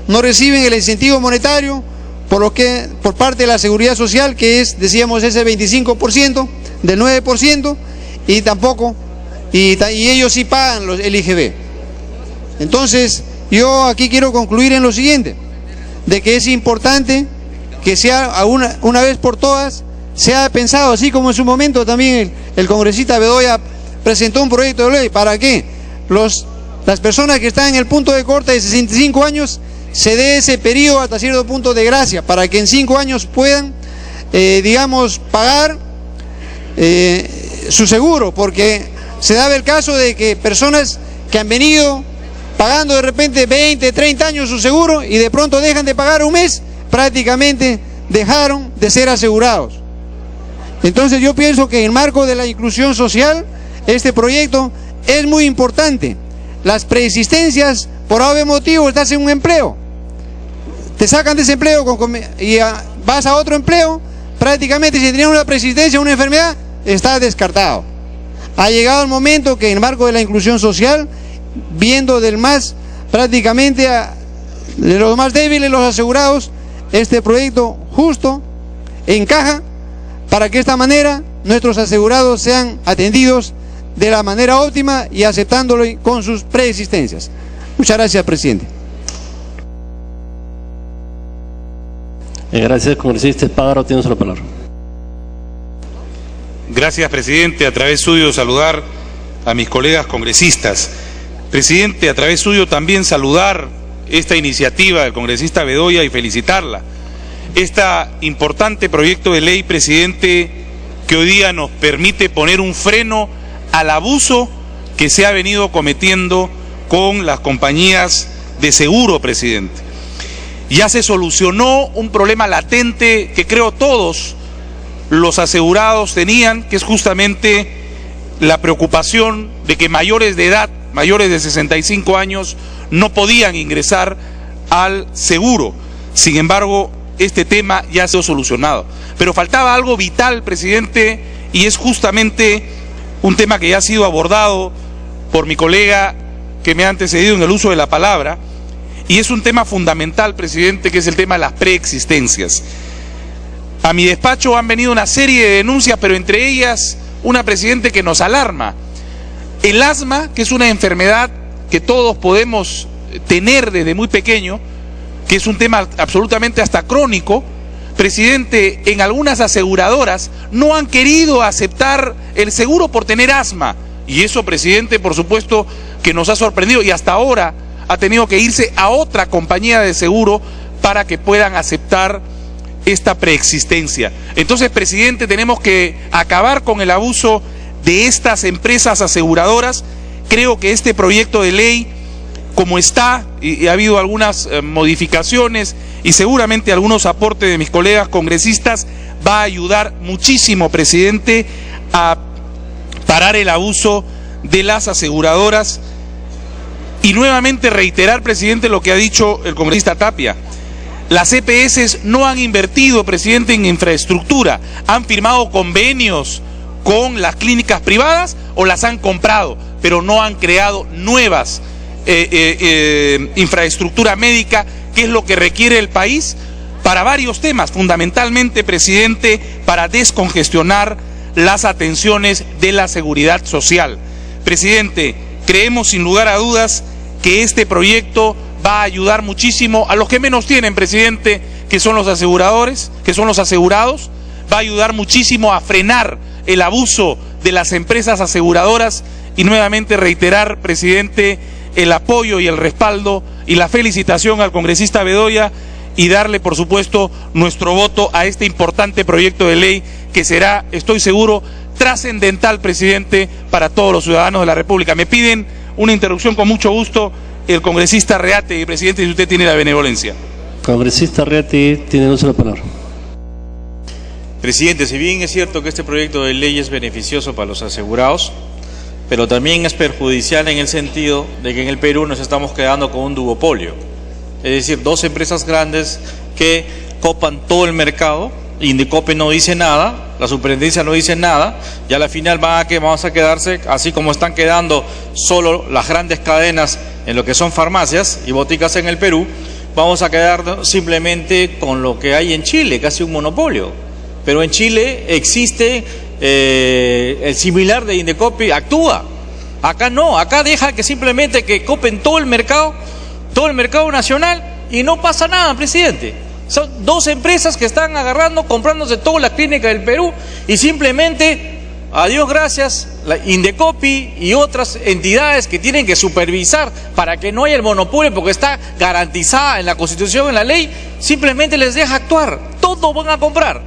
No reciben el incentivo monetario por parte de la Seguridad Social, que es, decíamos, ese 25% del 9%, y tampoco, y ellos sí pagan el IGB. Entonces, yo aquí quiero concluir en lo siguiente, de que es importante que sea una vez por todas, se ha pensado, así como en su momento también el congresista Bedoya presentó un proyecto de ley, ¿para qué? Las personas que están en el punto de corte de 65 años, se dé ese periodo hasta cierto punto de gracia, para que en 5 años puedan, digamos, pagar su seguro, porque se daba el caso de que personas que han venido pagando de repente 20, 30 años su seguro y de pronto dejan de pagar un mes, prácticamente dejaron de ser asegurados. Entonces yo pienso que en el marco de la inclusión social, este proyecto es muy importante. Las preexistencias, por obvio motivo, estás en un empleo, te sacan de ese empleo y vas a otro empleo, prácticamente si tenías una preexistencia, una enfermedad, estás descartado. Ha llegado el momento que en el marco de la inclusión social, viendo de los más débiles, los asegurados, este proyecto justo en caja para que de esta manera nuestros asegurados sean atendidos de la manera óptima y aceptándolo con sus preexistencias. Muchas gracias, presidente. Gracias, congresista Espádaro, tiene la palabra. Gracias, presidente. A través suyo saludar a mis colegas congresistas. Presidente, a través suyo también saludar esta iniciativa del congresista Bedoya y felicitarla. Este importante proyecto de ley, presidente, que hoy día nos permite poner un freno al abuso que se ha venido cometiendo con las compañías de seguro, presidente. Ya se solucionó un problema latente que creo todos los asegurados tenían, que es justamente la preocupación de que mayores de edad, mayores de 65 años, no podían ingresar al seguro. Sin embargo, este tema ya ha sido solucionado. Pero faltaba algo vital, presidente, y es justamente un tema que ya ha sido abordado por mi colega que me ha antecedido en el uso de la palabra, y es un tema fundamental, presidente, que es el tema de las preexistencias. A mi despacho han venido una serie de denuncias, pero entre ellas una, presidente, que nos alarma. El asma, que es una enfermedad que todos podemos tener desde muy pequeño, que es un tema absolutamente hasta crónico, presidente, en algunas aseguradoras no han querido aceptar el seguro por tener asma. Y eso, presidente, por supuesto que nos ha sorprendido, y hasta ahora ha tenido que irse a otra compañía de seguro para que puedan aceptar esta preexistencia. Entonces, presidente, tenemos que acabar con el abuso de estas empresas aseguradoras. Creo que este proyecto de ley, como está, y ha habido algunas modificaciones y seguramente algunos aportes de mis colegas congresistas, va a ayudar muchísimo, presidente, a parar el abuso de las aseguradoras. Y nuevamente reiterar, presidente, lo que ha dicho el congresista Tapia. Las EPS no han invertido, presidente, en infraestructura, han firmado convenios con las clínicas privadas o las han comprado, pero no han creado nuevas infraestructura médica, que es lo que requiere el país para varios temas, fundamentalmente, presidente, para descongestionar las atenciones de la seguridad social. Presidente, creemos sin lugar a dudas que este proyecto va a ayudar muchísimo a los que menos tienen, presidente, que son los aseguradores, que son los asegurados. Va a ayudar muchísimo a frenar el abuso de las empresas aseguradoras y nuevamente reiterar, presidente, el apoyo y el respaldo y la felicitación al congresista Bedoya y darle, por supuesto, nuestro voto a este importante proyecto de ley que será, estoy seguro, trascendental, presidente, para todos los ciudadanos de la República. Me piden una interrupción con mucho gusto el congresista Reate, presidente, si usted tiene la benevolencia. Congresista Reate, tiene uso de la palabra. Presidente, si bien es cierto que este proyecto de ley es beneficioso para los asegurados, pero también es perjudicial en el sentido de que en el Perú nos estamos quedando con un duopolio. Es decir, dos empresas grandes que copan todo el mercado. Indecopi no dice nada, la superintendencia no dice nada, y a la final vamos a quedarse, así como están quedando solo las grandes cadenas en lo que son farmacias y boticas en el Perú, vamos a quedar simplemente con lo que hay en Chile, casi un monopolio. Pero en Chile existe el similar de Indecopi, actúa. Acá no, acá deja que simplemente que copen todo el mercado nacional y no pasa nada, presidente. Son dos empresas que están agarrando, comprándose toda la clínica del Perú y simplemente, a Dios gracias, la Indecopi y otras entidades que tienen que supervisar para que no haya el monopolio, porque está garantizada en la Constitución, en la ley, simplemente les deja actuar. Todo van a comprar.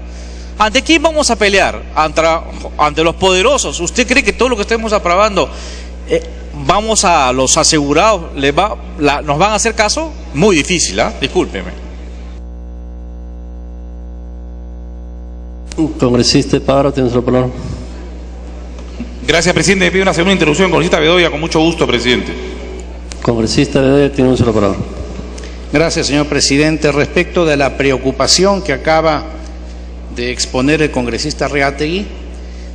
¿Ante quién vamos a pelear? Ante los poderosos. ¿Usted cree que todo lo que estemos aprobando vamos a los asegurados, nos van a hacer caso? Muy difícil, ¿ah? Discúlpeme. Congresista Espádaro, tiene la palabra. Gracias, presidente. Me pido una segunda interrupción, congresista Bedoya, con mucho gusto, presidente. Congresista Bedoya, tiene la palabra. Gracias, señor presidente. Respecto de la preocupación que acaba de exponer el congresista Reategui,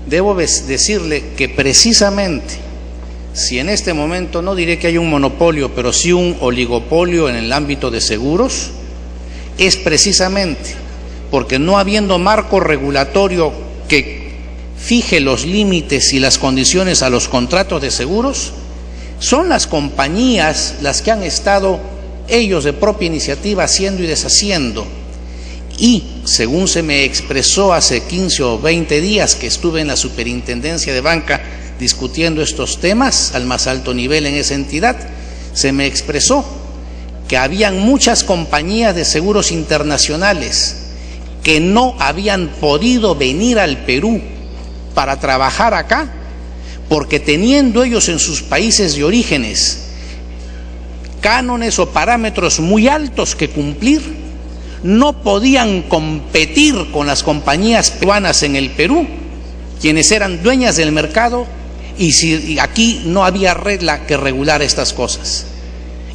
debo decirle que precisamente, si en este momento no diré que hay un monopolio, pero sí un oligopolio en el ámbito de seguros, es precisamente porque no habiendo marco regulatorio que fije los límites y las condiciones a los contratos de seguros, son las compañías las que han estado ellos de propia iniciativa haciendo y deshaciendo. Y según se me expresó hace 15 o 20 días que estuve en la Superintendencia de Banca discutiendo estos temas al más alto nivel en esa entidad, se me expresó que habían muchas compañías de seguros internacionales que no habían podido venir al Perú para trabajar acá, porque teniendo ellos en sus países de orígenes cánones o parámetros muy altos que cumplir, no podían competir con las compañías peruanas en el Perú, quienes eran dueñas del mercado, y si aquí no había regla que regular estas cosas.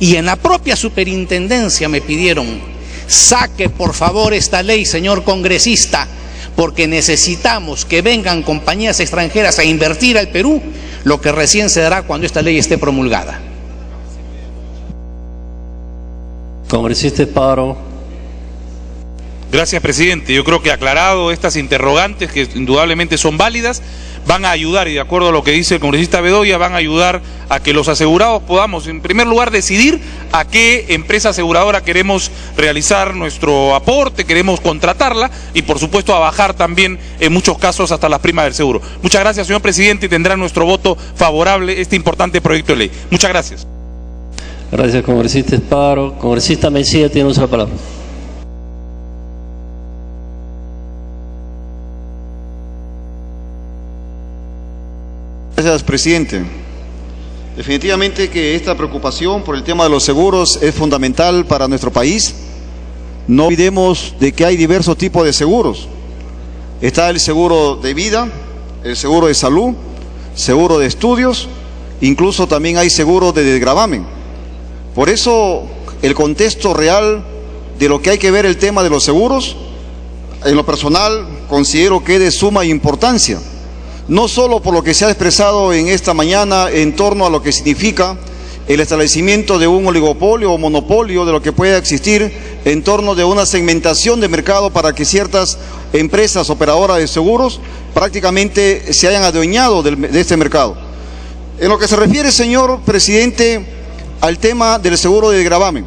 Y en la propia superintendencia me pidieron: saque por favor esta ley, señor congresista, porque necesitamos que vengan compañías extranjeras a invertir al Perú, lo que recién se dará cuando esta ley esté promulgada. Congresista Esparo. Gracias, presidente. Yo creo que aclarado estas interrogantes, que indudablemente son válidas, van a ayudar, y de acuerdo a lo que dice el congresista Bedoya, van a ayudar a que los asegurados podamos, en primer lugar, decidir a qué empresa aseguradora queremos realizar nuestro aporte, queremos contratarla, y por supuesto a bajar también en muchos casos hasta las primas del seguro. Muchas gracias, señor presidente, y tendrá nuestro voto favorable este importante proyecto de ley. Muchas gracias. Gracias, congresista Esparo. Congresista Mencía tiene uso de la palabra. Gracias, presidente. Definitivamente que esta preocupación por el tema de los seguros es fundamental para nuestro país. No olvidemos de que hay diversos tipos de seguros. Está el seguro de vida, el seguro de salud, seguro de estudios, incluso también hay seguro de desgravamen. Por eso el contexto real de lo que hay que ver el tema de los seguros, en lo personal considero que es de suma importancia. No solo por lo que se ha expresado en esta mañana en torno a lo que significa el establecimiento de un oligopolio o monopolio de lo que pueda existir en torno de una segmentación de mercado para que ciertas empresas operadoras de seguros prácticamente se hayan adueñado de este mercado. En lo que se refiere, señor presidente, al tema del seguro de desgravamen,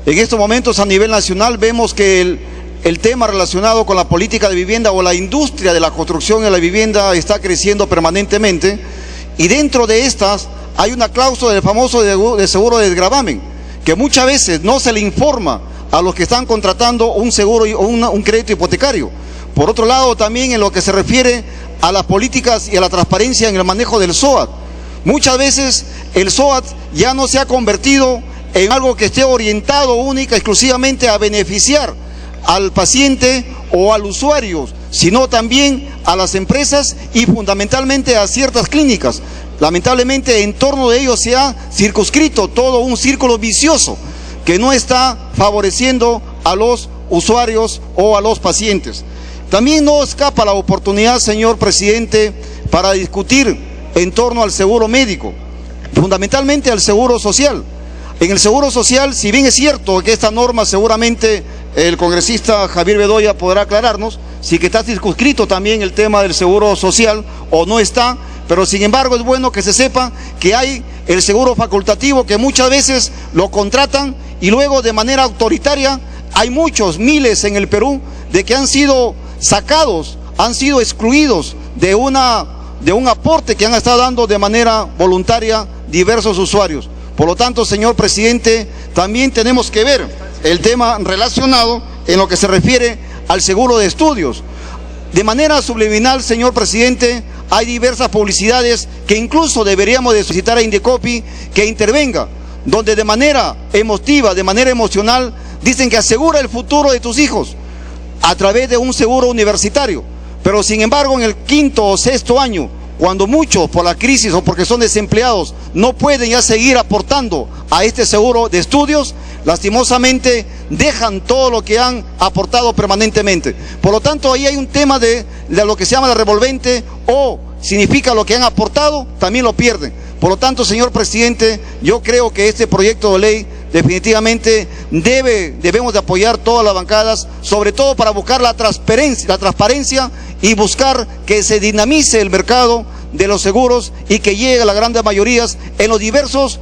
en estos momentos a nivel nacional vemos que el tema relacionado con la política de vivienda o la industria de la construcción de la vivienda está creciendo permanentemente, y dentro de estas hay una cláusula del famoso de seguro de desgravamen, que muchas veces no se le informa a los que están contratando un seguro o un crédito hipotecario. Por otro lado, también en lo que se refiere a las políticas y a la transparencia en el manejo del SOAT, muchas veces el SOAT ya no se ha convertido en algo que esté orientado única, exclusivamente a beneficiar al paciente o al usuario, sino también a las empresas y fundamentalmente a ciertas clínicas. Lamentablemente en torno de ellos se ha circunscrito todo un círculo vicioso que no está favoreciendo a los usuarios o a los pacientes. También no escapa la oportunidad, señor presidente, para discutir en torno al seguro médico, fundamentalmente al seguro social. En el seguro social, si bien es cierto que esta norma seguramente el congresista Javier Bedoya podrá aclararnos si que está circunscrito también el tema del seguro social o no está, pero sin embargo es bueno que se sepa que hay el seguro facultativo, que muchas veces lo contratan y luego de manera autoritaria hay muchos, miles en el Perú, de que han sido sacados, han sido excluidos de un aporte que han estado dando de manera voluntaria diversos usuarios. Por lo tanto, señor presidente, también tenemos que ver el tema relacionado en lo que se refiere al seguro de estudios. De manera subliminal, señor presidente, hay diversas publicidades que incluso deberíamos de solicitar a Indecopi que intervenga, donde de manera emotiva, de manera emocional, dicen que asegura el futuro de tus hijos a través de un seguro universitario. Pero sin embargo, en el 5º o 6º año, cuando muchos por la crisis o porque son desempleados no pueden ya seguir aportando a este seguro de estudios, lastimosamente dejan todo lo que han aportado permanentemente. Por lo tanto, ahí hay un tema de lo que se llama la revolvente, o significa lo que han aportado, también lo pierden. Por lo tanto, señor presidente, yo creo que este proyecto de ley definitivamente debemos de apoyar todas las bancadas, sobre todo para buscar la transparencia y buscar que se dinamice el mercado de los seguros y que llegue a las grandes mayorías en los diversos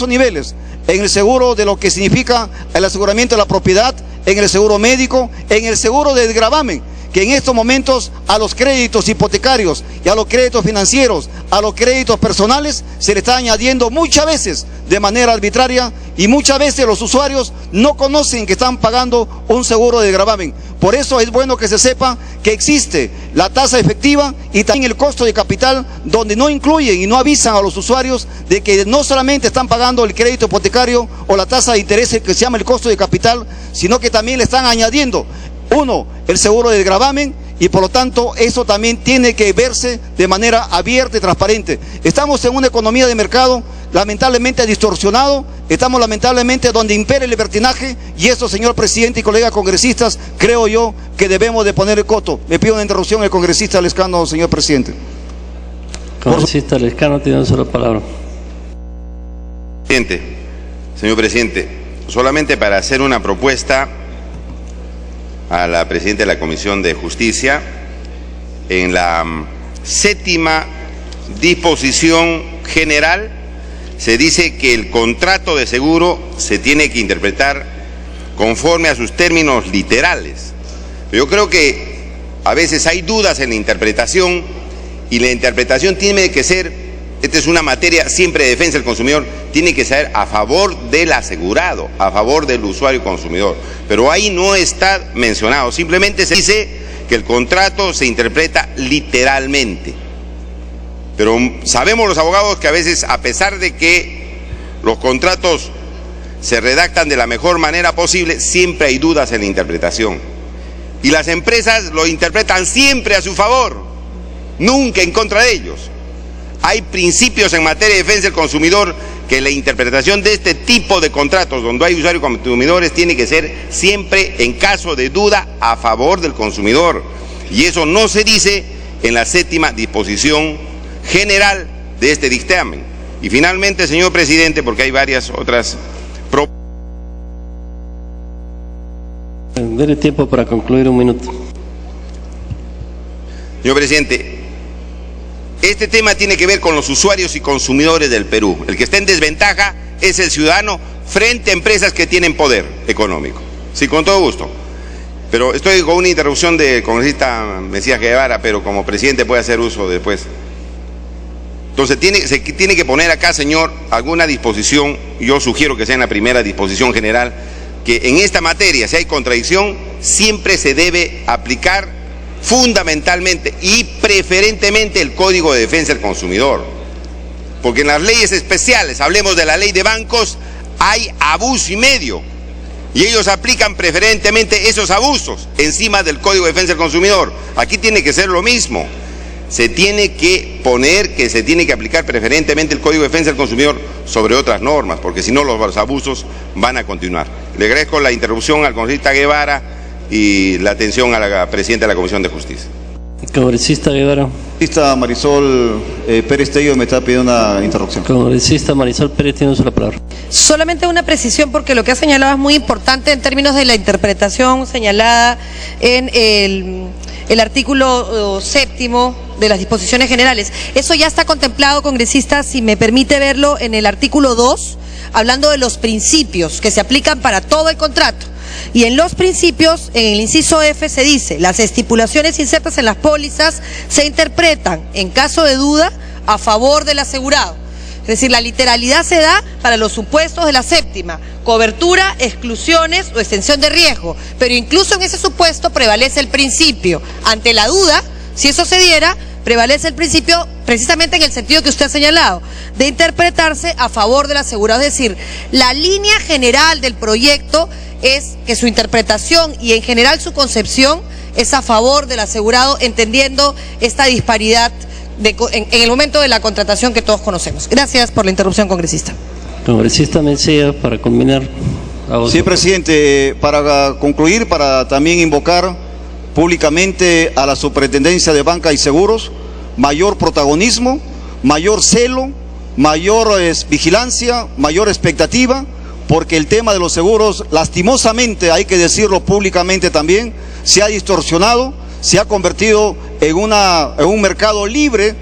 niveles, en el seguro de lo que significa el aseguramiento de la propiedad, en el seguro médico, en el seguro de desgravamen, que en estos momentos a los créditos hipotecarios y a los créditos financieros, a los créditos personales, se le está añadiendo muchas veces de manera arbitraria y muchas veces los usuarios no conocen que están pagando un seguro de desgravamen. Por eso es bueno que se sepa que existe la tasa efectiva y también el costo de capital, donde no incluyen y no avisan a los usuarios de que no solamente están pagando el crédito hipotecario o la tasa de interés que se llama el costo de capital, sino que también le están añadiendo el seguro de desgravamen, y por lo tanto eso también tiene que verse de manera abierta y transparente. Estamos en una economía de mercado lamentablemente distorsionado, estamos lamentablemente donde impera el libertinaje, y eso, señor presidente y colegas congresistas, creo yo que debemos de poner el coto. Me pido una interrupción el congresista Lescano, señor presidente. Congresista Lescano, tiene una sola palabra. Señor presidente, solamente para hacer una propuesta a la presidenta de la Comisión de Justicia. En la séptima disposición general se dice que el contrato de seguro se tiene que interpretar conforme a sus términos literales. Yo creo que a veces hay dudas en la interpretación, y la interpretación tiene que ser, esta es una materia siempre de defensa del consumidor, tiene que ser a favor del asegurado, a favor del usuario y consumidor. Pero ahí no está mencionado, simplemente se dice que el contrato se interpreta literalmente. Pero sabemos los abogados que a veces, a pesar de que los contratos se redactan de la mejor manera posible, siempre hay dudas en la interpretación. Y las empresas lo interpretan siempre a su favor, nunca en contra de ellos. Hay principios en materia de defensa del consumidor que la interpretación de este tipo de contratos, donde hay usuarios y consumidores, tiene que ser siempre, en caso de duda, a favor del consumidor. Y eso no se dice en la séptima disposición general de este dictamen. Y finalmente, señor presidente, porque hay varias otras propuestas. Dele tiempo para concluir, un minuto. Señor presidente, este tema tiene que ver con los usuarios y consumidores del Perú. El que está en desventaja es el ciudadano frente a empresas que tienen poder económico. Sí, con todo gusto. Pero estoy con una interrupción del congresista Mesías Guevara, pero como presidente puede hacer uso después. Entonces se tiene que poner acá, señor, alguna disposición. Yo sugiero que sea en la primera disposición general, que en esta materia, si hay contradicción, siempre se debe aplicar fundamentalmente y preferentemente el Código de Defensa del Consumidor. Porque en las leyes especiales, hablemos de la ley de bancos, hay abuso y medio. Y ellos aplican preferentemente esos abusos encima del Código de Defensa del Consumidor. Aquí tiene que ser lo mismo. Se tiene que poner que se tiene que aplicar preferentemente el Código de Defensa del Consumidor sobre otras normas, porque si no los abusos van a continuar. Le agradezco la interrupción al congresista Guevara y la atención a la presidenta de la Comisión de Justicia. Congresista Guevara. Congresista Marisol Pérez Tello me está pidiendo una interrupción. Congresista Marisol Pérez, tiene una sola palabra. Solamente una precisión, porque lo que ha señalado es muy importante en términos de la interpretación señalada en el artículo séptimo de las disposiciones generales. Eso ya está contemplado, congresista, si me permite verlo, en el artículo 2, hablando de los principios que se aplican para todo el contrato. Y en los principios, en el inciso F se dice: las estipulaciones insertas en las pólizas se interpretan, en caso de duda, a favor del asegurado. Es decir, la literalidad se da para los supuestos de la séptima: cobertura, exclusiones o extensión de riesgo. Pero incluso en ese supuesto prevalece el principio. Ante la duda, si eso se diera, prevalece el principio precisamente en el sentido que usted ha señalado, de interpretarse a favor del asegurado. Es decir, la línea general del proyecto es que su interpretación y en general su concepción es a favor del asegurado, entendiendo esta disparidad en el momento de la contratación que todos conocemos. Gracias por la interrupción, congresista. Congresista Mesías, para culminar. Sí, presidente, para concluir, para también invocar públicamente a la Superintendencia de Banca y Seguros mayor protagonismo, mayor celo, mayor vigilancia, mayor expectativa, porque el tema de los seguros, lastimosamente, hay que decirlo públicamente también, se ha distorsionado, se ha convertido en un mercado libre,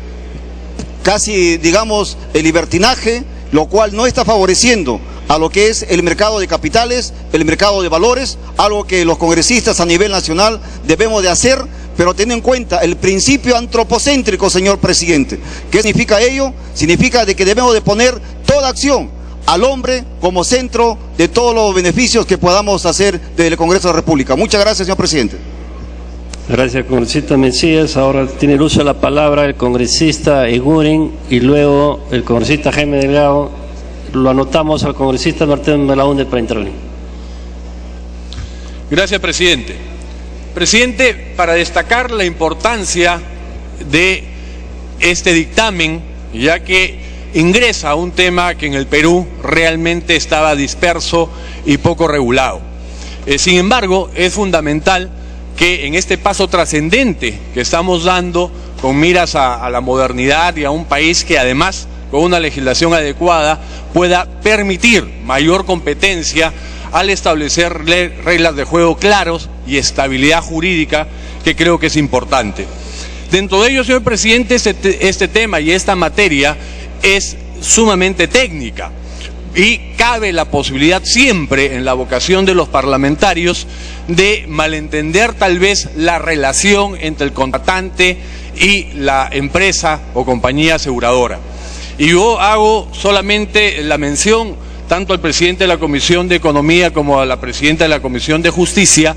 casi, digamos, el libertinaje, lo cual no está favoreciendo a lo que es el mercado de capitales, el mercado de valores, algo que los congresistas a nivel nacional debemos de hacer, pero teniendo en cuenta el principio antropocéntrico, señor presidente. ¿Qué significa ello? Significa de que debemos de poner toda acción al hombre como centro de todos los beneficios que podamos hacer desde el Congreso de la República. Muchas gracias, señor presidente. Gracias, congresista Mencías. Ahora tiene el uso de la palabra el congresista Eguren y luego el congresista Jaime Delgado. Lo anotamos al congresista Martín Belaúnde para intervenir. Gracias, presidente. Presidente, para destacar la importancia de este dictamen, ya que ingresa a un tema que en el Perú realmente estaba disperso y poco regulado. Sin embargo, es fundamental que en este paso trascendente que estamos dando con miras a la modernidad y a un país que además con una legislación adecuada pueda permitir mayor competencia al establecer reglas de juego claros y estabilidad jurídica, que creo que es importante. Dentro de ello, señor presidente, este tema y esta materia es sumamente técnica y cabe la posibilidad siempre en la vocación de los parlamentarios de malentender tal vez la relación entre el contratante y la empresa o compañía aseguradora. Y yo hago solamente la mención tanto al presidente de la Comisión de Economía como a la presidenta de la Comisión de Justicia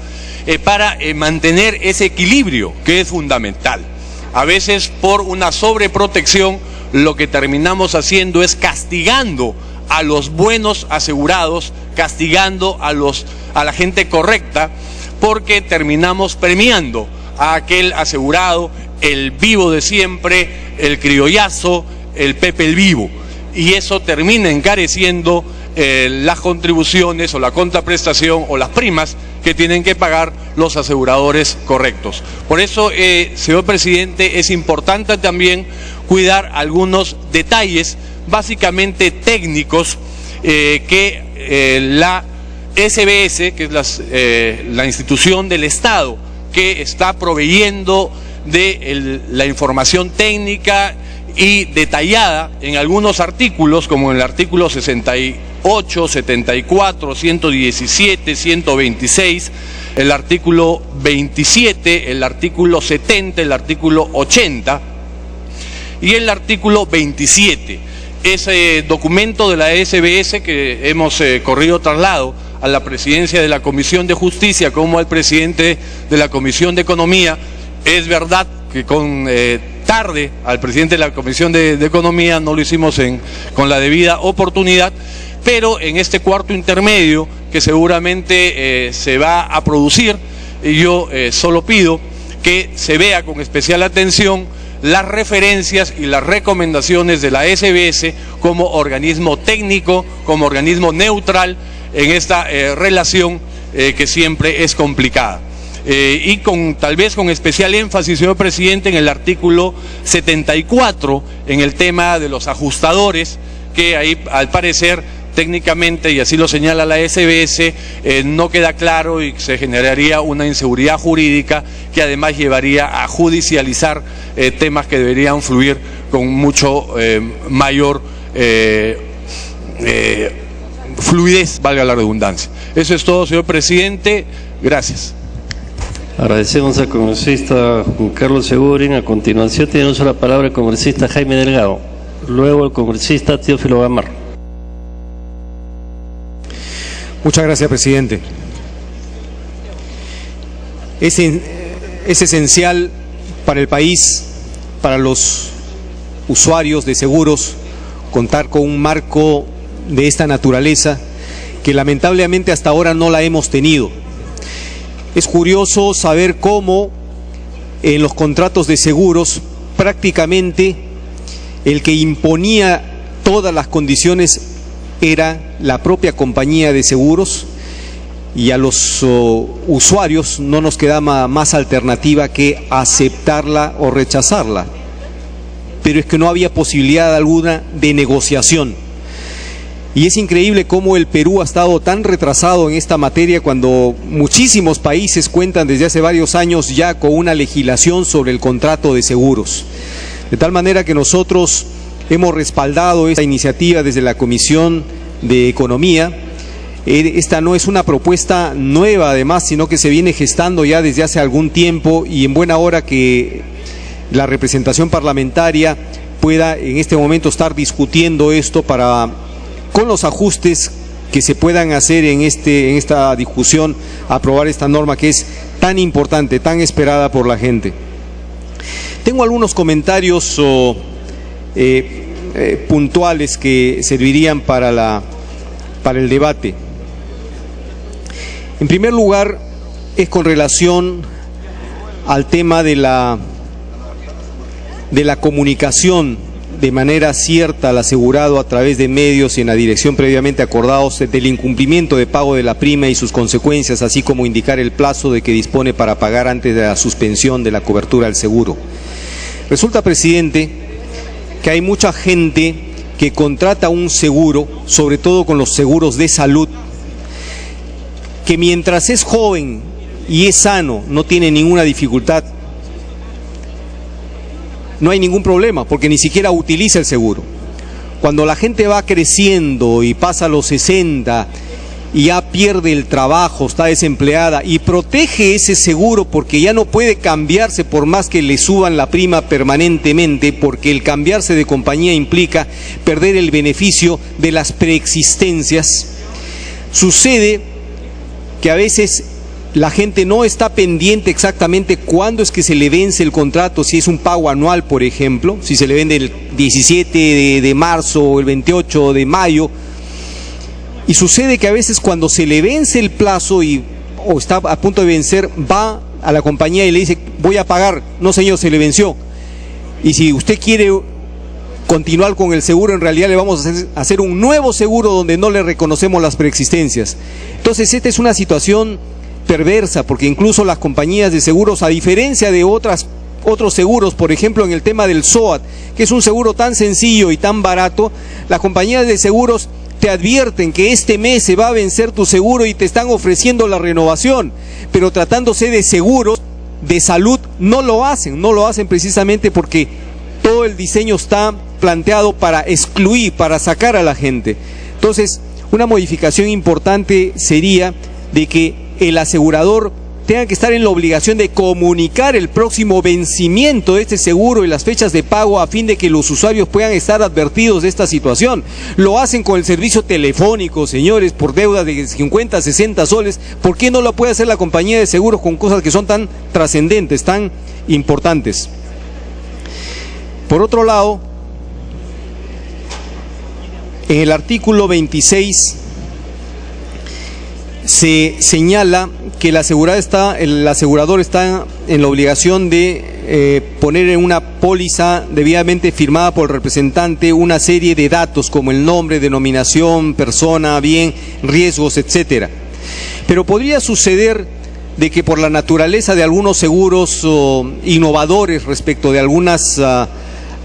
para mantener ese equilibrio que es fundamental. A veces por una sobreprotección lo que terminamos haciendo es castigando a los buenos asegurados, castigando a la gente correcta, porque terminamos premiando a aquel asegurado, el vivo de siempre, el criollazo, el Pepe el Vivo, y eso termina encareciendo las contribuciones o la contraprestación o las primas que tienen que pagar los aseguradores correctos. Por eso, señor presidente, es importante también cuidar algunos detalles básicamente técnicos que la SBS, que es la institución del Estado que está proveyendo de la información técnica y detallada en algunos artículos, como en el artículo 68, 74, 117, 126, el artículo 27, el artículo 70, el artículo 80 y el artículo 27. Ese documento de la SBS que hemos corrido traslado a la presidencia de la Comisión de Justicia como al presidente de la Comisión de Economía. Es verdad que con tarde al presidente de la Comisión de Economía no lo hicimos con la debida oportunidad, pero en este cuarto intermedio que seguramente se va a producir, yo solo pido que se vea con especial atención las referencias y las recomendaciones de la SBS como organismo técnico, como organismo neutral en esta relación que siempre es complicada. Y tal vez con especial énfasis, señor presidente, en el artículo 74, en el tema de los ajustadores, que ahí al parecer técnicamente, y así lo señala la SBS, no queda claro y se generaría una inseguridad jurídica que además llevaría a judicializar temas que deberían fluir con mucho mayor fluidez, valga la redundancia. Eso es todo, señor presidente. Gracias. Agradecemos al congresista Juan Carlos Eguren. A continuación tiene uso la palabra el congresista Jaime Delgado, luego el congresista Teófilo Gamar. Muchas gracias, presidente. Es esencial para el país, para los usuarios de seguros, contar con un marco de esta naturaleza que lamentablemente hasta ahora no la hemos tenido. Es curioso saber cómo en los contratos de seguros prácticamente el que imponía todas las condiciones era la propia compañía de seguros, y a los usuarios no nos quedaba más alternativa que aceptarla o rechazarla, pero es que no había posibilidad alguna de negociación. Y es increíble cómo el Perú ha estado tan retrasado en esta materia cuando muchísimos países cuentan desde hace varios años ya con una legislación sobre el contrato de seguros. De tal manera que nosotros hemos respaldado esta iniciativa desde la Comisión de Economía. Esta no es una propuesta nueva además, sino que se viene gestando ya desde hace algún tiempo y en buena hora que la representación parlamentaria pueda en este momento estar discutiendo esto para, con los ajustes que se puedan hacer en esta discusión, aprobar esta norma que es tan importante, tan esperada por la gente. Tengo algunos comentarios puntuales que servirían para el debate. En primer lugar, es con relación al tema de la comunicación de manera cierta al asegurado a través de medios y en la dirección previamente acordados del incumplimiento de pago de la prima y sus consecuencias, así como indicar el plazo de que dispone para pagar antes de la suspensión de la cobertura del seguro. Resulta, presidente, que hay mucha gente que contrata un seguro, sobre todo con los seguros de salud, que mientras es joven y es sano, no tiene ninguna dificultad, no hay ningún problema, porque ni siquiera utiliza el seguro. Cuando la gente va creciendo y pasa a los 60 y ya pierde el trabajo, está desempleada y protege ese seguro porque ya no puede cambiarse por más que le suban la prima permanentemente, porque el cambiarse de compañía implica perder el beneficio de las preexistencias, sucede que a veces la gente no está pendiente exactamente cuándo es que se le vence el contrato, si es un pago anual, por ejemplo, si se le vende el 17 de marzo o el 28 de mayo, y sucede que a veces cuando se le vence el plazo o está a punto de vencer, va a la compañía y le dice, voy a pagar. No, señor, se le venció. Y si usted quiere continuar con el seguro, en realidad le vamos a hacer un nuevo seguro donde no le reconocemos las preexistencias. Entonces, esta es una situación perversa, porque incluso las compañías de seguros, a diferencia de otros seguros, por ejemplo en el tema del SOAT, que es un seguro tan sencillo y tan barato, las compañías de seguros te advierten que este mes se va a vencer tu seguro y te están ofreciendo la renovación, pero tratándose de seguros de salud no lo hacen precisamente porque todo el diseño está planteado para excluir, para sacar a la gente. Entonces, una modificación importante sería de que el asegurador tenga que estar en la obligación de comunicar el próximo vencimiento de este seguro y las fechas de pago a fin de que los usuarios puedan estar advertidos de esta situación. Lo hacen con el servicio telefónico, señores, por deuda de 50, 60 soles. ¿Por qué no lo puede hacer la compañía de seguros con cosas que son tan trascendentes, tan importantes? Por otro lado, en el artículo 26 se señala que el asegurador está en la obligación de poner en una póliza debidamente firmada por el representante una serie de datos como el nombre, denominación, persona, bien, riesgos, etcétera. Pero podría suceder de que por la naturaleza de algunos seguros innovadores respecto de algunas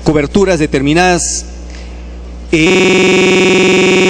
coberturas determinadas,